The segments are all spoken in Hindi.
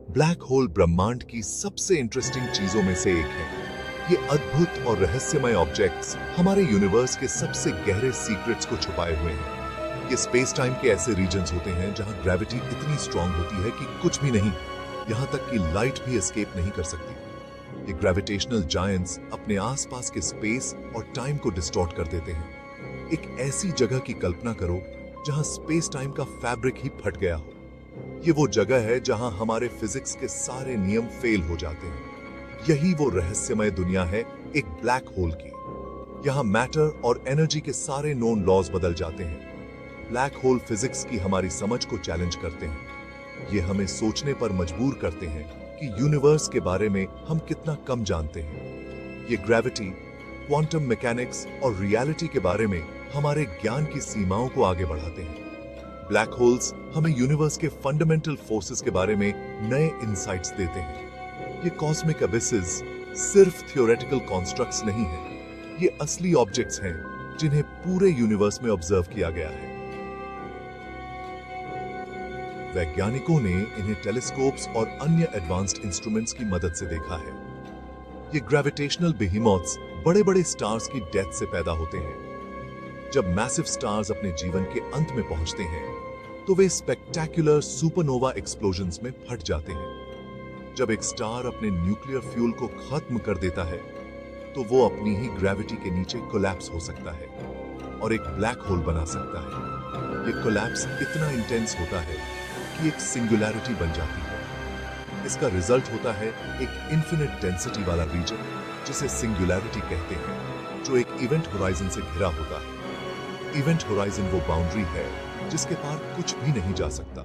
ब्लैक होल ब्रह्मांड की सबसे इंटरेस्टिंग चीजों में से एक है। ये अद्भुत और रहस्यमय ऑब्जेक्ट्स हमारे यूनिवर्स के सबसे गहरे सीक्रेट्स को छुपाए हुए हैं। ये स्पेस टाइम के ऐसे रीजन्स होते हैं जहां ग्रेविटी इतनी स्ट्रांग होती है कि कुछ भी नहीं, यहां तक कि लाइट भी एस्केप नहीं कर सकती। ये ग्रेविटेशनल जायंट्स अपने आसपास के स्पेस और टाइम को डिस्टॉर्ट कर देते हैं। एक ऐसी जगह की कल्पना करो जहां स्पेस टाइम का फैब्रिक ही फट गया हो। ये वो जगह है जहां हमारे फिजिक्स के सारे नियम फेल हो जाते हैं। यही वो रहस्यमय दुनिया है एक ब्लैक होल की। यहां मैटर और एनर्जी के सारे नोन लॉज बदल जाते हैं। ब्लैक होल फिजिक्स की हमारी समझ को चैलेंज करते हैं। ये हमें सोचने पर मजबूर करते हैं कि यूनिवर्स के बारे में हम कितना कम जानते हैं। ये ग्रेविटी, क्वांटम मैकेनिक्स और रियलिटी के बारे में हमारे ज्ञान की सीमाओं को आगे बढ़ाते हैं। ब्लैक होल्स हमें यूनिवर्स के फंडामेंटल फोर्सेस के बारे में नए इंसाइट्स देते हैं। ये कॉस्मिक अबिसेस सिर्फ थियोरेटिकल कॉन्स्ट्रक्ट्स नहीं हैं, ये असली ऑब्जेक्ट्स हैं जिन्हें पूरे यूनिवर्स में ऑब्जर्व किया गया है। वैज्ञानिकों ने इन्हें टेलीस्कोप्स और अन्य एडवांस्ड इंस्ट्रूमेंट्स की मदद से देखा है। ये ग्रेविटेशनल बेहीमॉथ्स बड़े-बड़े स्टार्स की डेथ से पैदा होते हैं। जब मैसिव स्टार्स अपने जीवन के अंत में पहुंचते हैं तो वे स्पेक्टेक्युलर सुपरनोवा एक्सप्लोजन्स में फट जाते हैं। जब एक स्टार अपने न्यूक्लियर फ्यूल को खत्म कर देता है तो वो अपनी ही ग्रेविटी के नीचे कोलैप्स हो सकता है और एक ब्लैक होल बना सकता है। ये कोलैप्स इतना इंटेंस होता है कि एक सिंगुलैरिटी बन जाती है। इसका रिजल्ट होता है एक इन्फिनिट डेंसिटी वाला रीजन जिसे सिंगुलैरिटी कहते हैं, जो एक इवेंट होराइजन से घिरा होता है। इवेंट होराइजन वो बाउंड्री है जिसके पार कुछ भी नहीं जा सकता।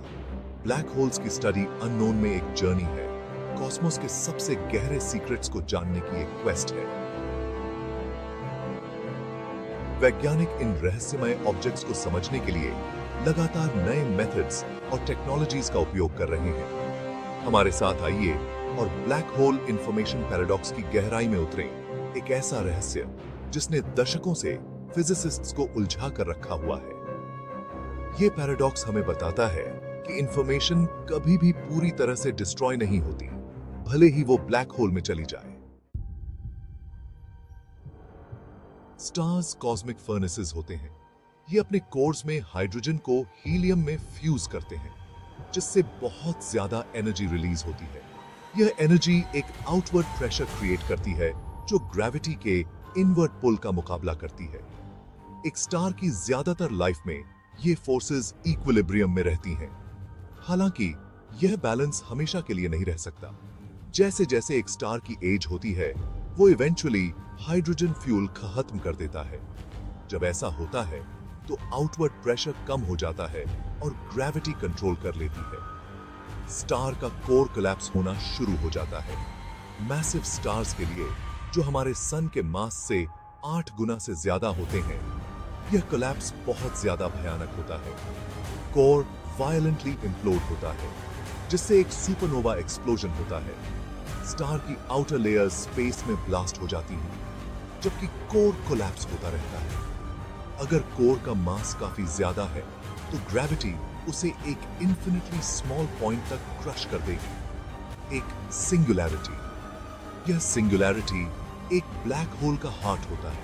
ब्लैक होल्स की स्टडी अननोन में एक जर्नी है। कॉस्मोस के सबसे गहरे सीक्रेट्स को जानने की एक क्वेस्ट है। वैज्ञानिक इन रहस्यमय ऑब्जेक्ट्स को समझने के लिए लगातार नए मेथड्स और टेक्नोलॉजीज का उपयोग कर रहे हैं। हमारे साथ आइए और ब्लैक होल इंफॉर्मेशन पैराडॉक्स की गहराई में उतरें। एक ऐसा रहस्य जिसने दशकों से फिजिसिस्ट्स को उलझा कर रखा हुआ है। यह पैराडॉक्स हमें बताता है कि इंफॉर्मेशन कभी भी पूरी तरह से डिस्ट्रॉय नहीं होती, भले ही वो ब्लैक होल में चली जाए। स्टार्स कॉस्मिक फर्नेसेस होते हैं। ये अपने कोर्स में हाइड्रोजन को हीलियम में फ्यूज करते हैं, जिससे बहुत ज्यादा एनर्जी रिलीज होती है। यह एनर्जी एक आउटवर्ड प्रेशर क्रिएट करती है जो ग्रेविटी के इनवर्ड पुल का मुकाबला करती है। एक स्टार की ज्यादातर लाइफ में ये फोर्सेस इक्विलिब्रियम में रहती हैं। हालांकि यह बैलेंस हमेशा के लिए नहीं रह सकता। जैसे जैसे एक स्टार की एज होती है, वो इवेंचुअली हाइड्रोजन फ्यूल खत्म कर देता है। जब ऐसा होता है तो आउटवर्ड प्रेशर कम हो जाता है और ग्रेविटी कंट्रोल कर लेती है। स्टार का कोर कोलैप्स होना शुरू हो जाता है। मैसिव स्टार्स के लिए, जो हमारे सन के मास से 8 गुना से ज्यादा होते हैं, यह कोलैप्स बहुत ज्यादा भयानक होता है। कोर वायलेंटली इम्प्लोड होता है, जिससे एक सुपरनोवा एक्सप्लोजन होता है। स्टार की आउटर लेयर स्पेस में ब्लास्ट हो जाती है, जबकि कोर कोलैप्स होता रहता है। अगर कोर का मास काफी ज्यादा है तो ग्रेविटी उसे एक इन्फिनिटली स्मॉल पॉइंट तक क्रश कर देगी, एक सिंगुलैरिटी। यह सिंगुलैरिटी एक ब्लैक होल का हार्ट होता है,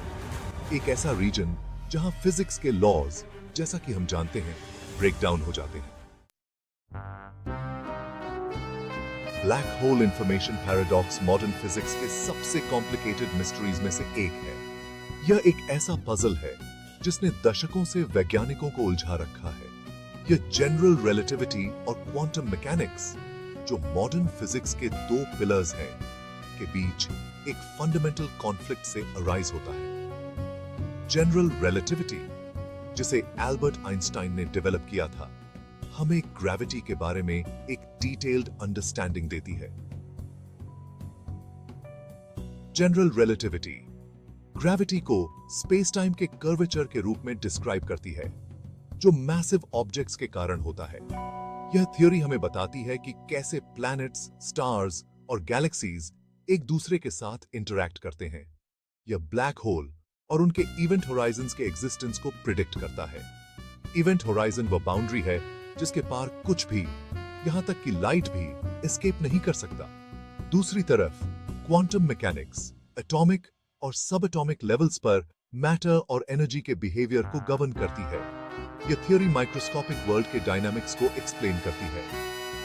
एक ऐसा रीजन जहां फिजिक्स के लॉज, जैसा कि हम जानते हैं, ब्रेक डाउन हो जाते हैं। Black hole information paradox modern physics के सबसे कॉम्प्लिकेटेड मिस्ट्रीज में से एक है। यह एक ऐसा पजल है जिसने दशकों से वैज्ञानिकों को उलझा रखा है। यह जनरल रिलेटिविटी और क्वांटम मैकेनिक्स, जो मॉडर्न फिजिक्स के दो पिलर्स हैं, के बीच एक फंडामेंटल कॉन्फ्लिक्ट से अराइज होता है। जनरल रिलेटिविटी, जिसे एल्बर्ट आइंस्टाइन ने डेवलप किया था, हमें ग्रेविटी के बारे में एक डिटेल्ड अंडरस्टैंडिंग देती है। जनरल रिलेटिविटी ग्रेविटी को स्पेस टाइम के कर्वेचर के रूप में डिस्क्राइब करती है, जो मैसिव ऑब्जेक्ट्स के कारण होता है। यह थ्योरी हमें बताती है कि कैसे प्लैनेट्स, स्टार्स और गैलेक्सीज एक दूसरे के साथ इंटरैक्ट करते हैं। यह ब्लैक होल और उनके इवेंट होराइजन्स के एग्जिस्टेंस को प्रिडिक्ट करता है। इवेंट होराइजन वह बाउंड्री है जिसके पार कुछ भी, यहां तक कि लाइट भी एस्केप नहीं कर सकता। दूसरी तरफ क्वांटम मैकेनिक्स एटॉमिक और सब एटॉमिक लेवल्स पर मैटर और एनर्जी के बिहेवियर को गवर्न करती है। यह थियोरी माइक्रोस्कोपिक वर्ल्ड के डायनामिक्स को एक्सप्लेन करती है।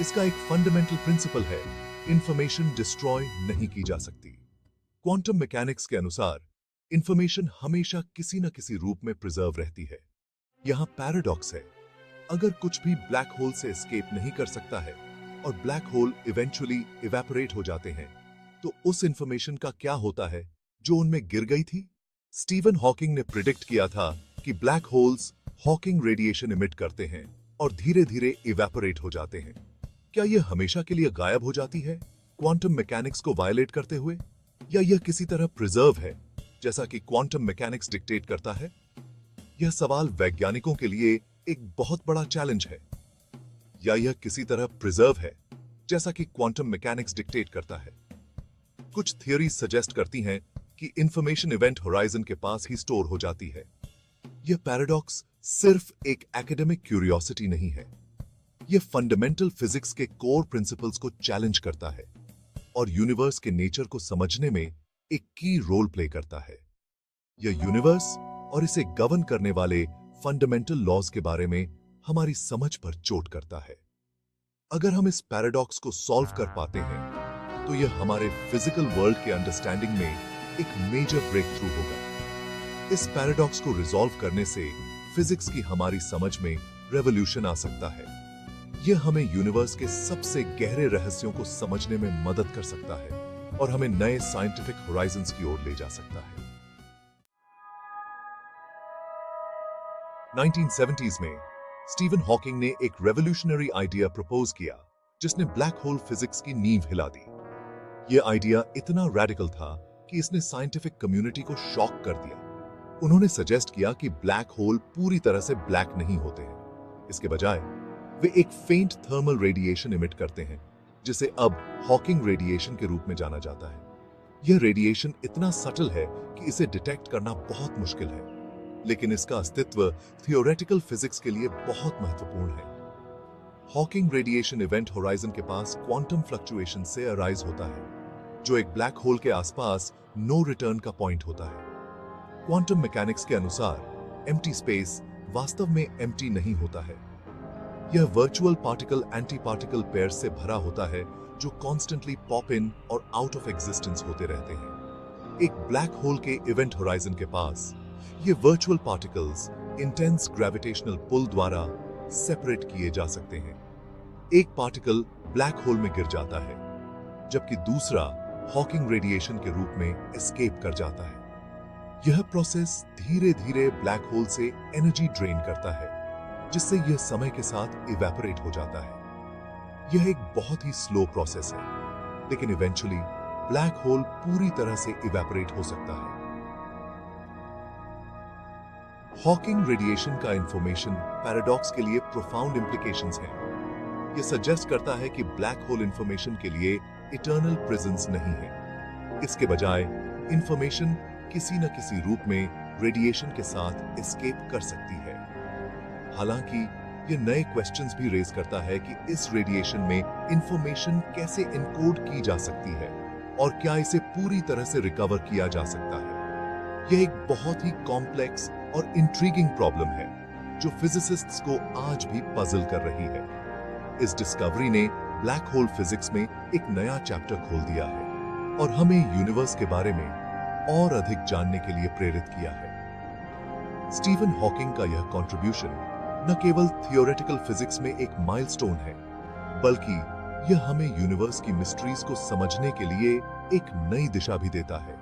इसका एक फंडामेंटल प्रिंसिपल है, इंफॉर्मेशन डिस्ट्रॉय नहीं की जा सकती। क्वांटम मैकेनिक्स के अनुसार इंफॉर्मेशन हमेशा किसी न किसी रूप में प्रिजर्व रहती है। यहां पैराडॉक्स है, अगर कुछ भी ब्लैक होल से एस्केप नहीं कर सकता है और ब्लैक होल इवेंचुअली इवेपोरेट हो जाते हैं, तो उस इंफॉर्मेशन का क्या होता है जो उनमें गिर गई थी? स्टीवन हॉकिंग ने प्रिडिक्ट किया था कि black holes Hawking radiation emit करते हैं और धीरे धीरे इवेपोरेट हो जाते हैं। क्या यह हमेशा के लिए गायब हो जाती है क्वांटम मैकेनिक्स को वायलेट करते हुए, या यह किसी तरह प्रिजर्व है जैसा कि क्वांटम मैकेनिक्स डिक्टेट करता है? यह सवाल वैज्ञानिकों के लिए एक बहुत बड़ा चैलेंज है। या यह किसी तरह प्रिजर्व है जैसा कि क्वांटम मैकेनिक्स डिक्टेट करता है? कुछ थ्योरीज सजेस्ट करती हैं कि इंफॉर्मेशन इवेंट होराइजन के पास ही स्टोर हो जाती है। यह पैराडॉक्स सिर्फ एक एकेडमिक क्यूरियोसिटी नहीं है, यह फंडामेंटल फिजिक्स के कोर प्रिंसिपल्स को चैलेंज करता है और यूनिवर्स के नेचर को समझने में एक की रोल प्ले करता है। यह यूनिवर्स और इसे गवर्न करने वाले फंडामेंटल लॉज के बारे में हमारी समझ पर चोट करता है। अगर हम इस पैराडॉक्स को सॉल्व कर पाते हैं तो यह हमारे फिजिकल वर्ल्ड के अंडरस्टैंडिंग में एक मेजर ब्रेक थ्रू होगा। इस पैराडॉक्स को रिजॉल्व करने से फिजिक्स की हमारी समझ में रेवोल्यूशन आ सकता है। यह हमें यूनिवर्स के सबसे गहरे रहस्यों को समझने में मदद कर सकता है और हमें नए साइंटिफिक होराइजन्स की ओर ले जा सकता है। 1970s में स्टीवन हॉकिंग ने एक रेवोल्यूशनरी आइडिया प्रपोज किया जिसने ब्लैक होल फिजिक्स की नींव हिला दी। यह आइडिया इतना रैडिकल था कि इसने साइंटिफिक कम्युनिटी को शॉक कर दिया। उन्होंने सजेस्ट किया कि ब्लैक होल पूरी तरह से ब्लैक नहीं होते हैं, इसके बजाय वे एक फेंट थर्मल रेडिएशन इमिट करते हैं जिसे अब हॉकिंग रेडिएशन के रूप में जाना जाता है। यह रेडिएशन इतना सटल है कि इसे डिटेक्ट करना बहुत मुश्किल है, लेकिन इसका अस्तित्व थियोरेटिकल फिजिक्स के लिए बहुत महत्वपूर्ण है। हॉकिंग रेडिएशन इवेंट होराइजन के पास क्वांटम फ्लक्चुएशन से अराइज होता है, जो एक ब्लैक होल के आसपास नो रिटर्न का पॉइंट होता है। क्वांटम मैकेनिक्स के अनुसार एम्प्टी स्पेस वास्तव में एम्प्टी नहीं होता है। यह virtual particle anti particle pairs से भरा होता है जो कॉन्स्टेंटली पॉप इन और आउट ऑफ एग्जिस्टेंस होते रहते हैं। एक ब्लैक होल के इवेंट होराइजन के पास ये virtual particles intense gravitational pull द्वारा सेपरेट किए जा सकते हैं। एक पार्टिकल ब्लैक होल में गिर जाता है जबकि दूसरा हॉकिंग रेडिएशन के रूप में एस्केप कर जाता है। यह प्रोसेस धीरे धीरे ब्लैक होल से एनर्जी ड्रेन करता है जिससे यह समय के साथ इवेपोरेट हो जाता है। यह एक बहुत ही स्लो प्रोसेस है, लेकिन इवेंचुअली ब्लैक होल पूरी तरह से इवेपोरेट हो सकता है। हॉकिंग रेडिएशन का इंफॉर्मेशन पैराडॉक्स के लिए प्रोफाउंड इंप्लीकेशंस हैं। यह सजेस्ट करता है कि ब्लैक होल इंफॉर्मेशन के लिए इटर्नल प्रेजेंस नहीं है। इसके बजाय इंफॉर्मेशन किसी न किसी रूप में रेडिएशन के साथ एस्केप कर सकती है। हालांकि यह नए क्वेश्चंस भी रेज करता है कि इस रेडिएशन में इंफॉर्मेशन कैसे इनकोड की जा सकती है और क्या इसे पूरी तरह से रिकवर किया जा सकता है। यह एक बहुत ही कॉम्प्लेक्स और इंट्रीगिंग प्रॉब्लम है जो फिजिसिस्ट्स को आज भी पजल कर रही है। इस डिस्कवरी ने ब्लैक होल फिजिक्स में एक नया चैप्टर खोल दिया है और हमें यूनिवर्स के बारे में और अधिक जानने के लिए प्रेरित किया है। स्टीवन हॉकिंग का यह कंट्रीब्यूशन न केवल थियोरेटिकल फिजिक्स में एक माइलस्टोन है, बल्कि यह हमें यूनिवर्स की मिस्ट्रीज को समझने के लिए एक नई दिशा भी देता है।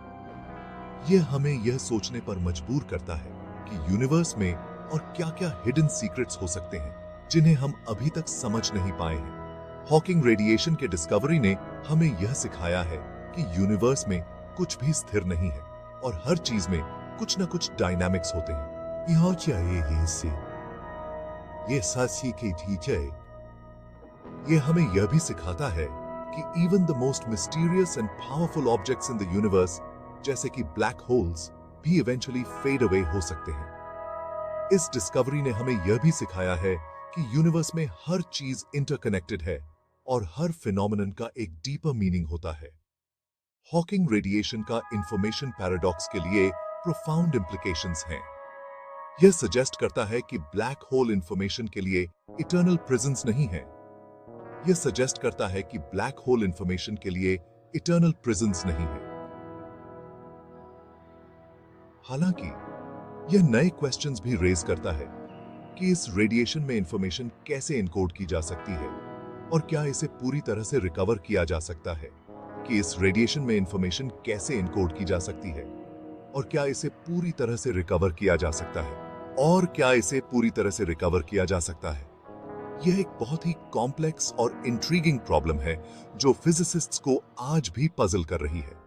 यह हमें यह सोचने पर मजबूर करता है कि यूनिवर्स में और क्या-क्या हिडन सीक्रेट्स हो सकते हैं जिन्हें हम अभी तक समझ नहीं पाए हैं। हॉकिंग रेडिएशन के डिस्कवरी ने हमें यह सिखाया है कि यूनिवर्स में कुछ भी स्थिर नहीं है और हर चीज में कुछ न कुछ डायनामिक्स होते हैं। यह चाहिए इससे ये सासी की टीचर यह हमें यह भी सिखाता है कि even the most mysterious and powerful objects in the universe जैसे कि ब्लैक होल्स भी इवेंचुअली फेड अवे हो सकते हैं। इस डिस्कवरी ने हमें यह भी सिखाया है कि यूनिवर्स में हर चीज इंटरकनेक्टेड है और हर फिनोमेनन का एक डीपर मीनिंग होता है। हॉकिंग रेडिएशन का इंफॉर्मेशन पैराडॉक्स के लिए प्रोफाउंड इंप्लीकेशंस हैं। यह सजेस्ट करता है कि ब्लैक होल इंफॉर्मेशन के लिए इटर्नल प्रिजन्स नहीं है। यह सजेस्ट करता है कि ब्लैक होल इंफॉर्मेशन के लिए इटर्नल प्रिजन्स नहीं है। हालांकि यह नए क्वेश्चंस भी रेज करता है कि इस रेडिएशन में इंफॉर्मेशन कैसे एनकोड की जा सकती है और क्या इसे पूरी तरह से रिकवर किया जा सकता है। कि इस रेडिएशन में इंफॉर्मेशन कैसे एनकोड की जा सकती है और क्या इसे पूरी तरह से रिकवर किया जा सकता है यह एक बहुत ही कॉम्प्लेक्स और इंट्रीगिंग प्रॉब्लम है जो फिजिसिस्ट्स को आज भी पजल कर रही है।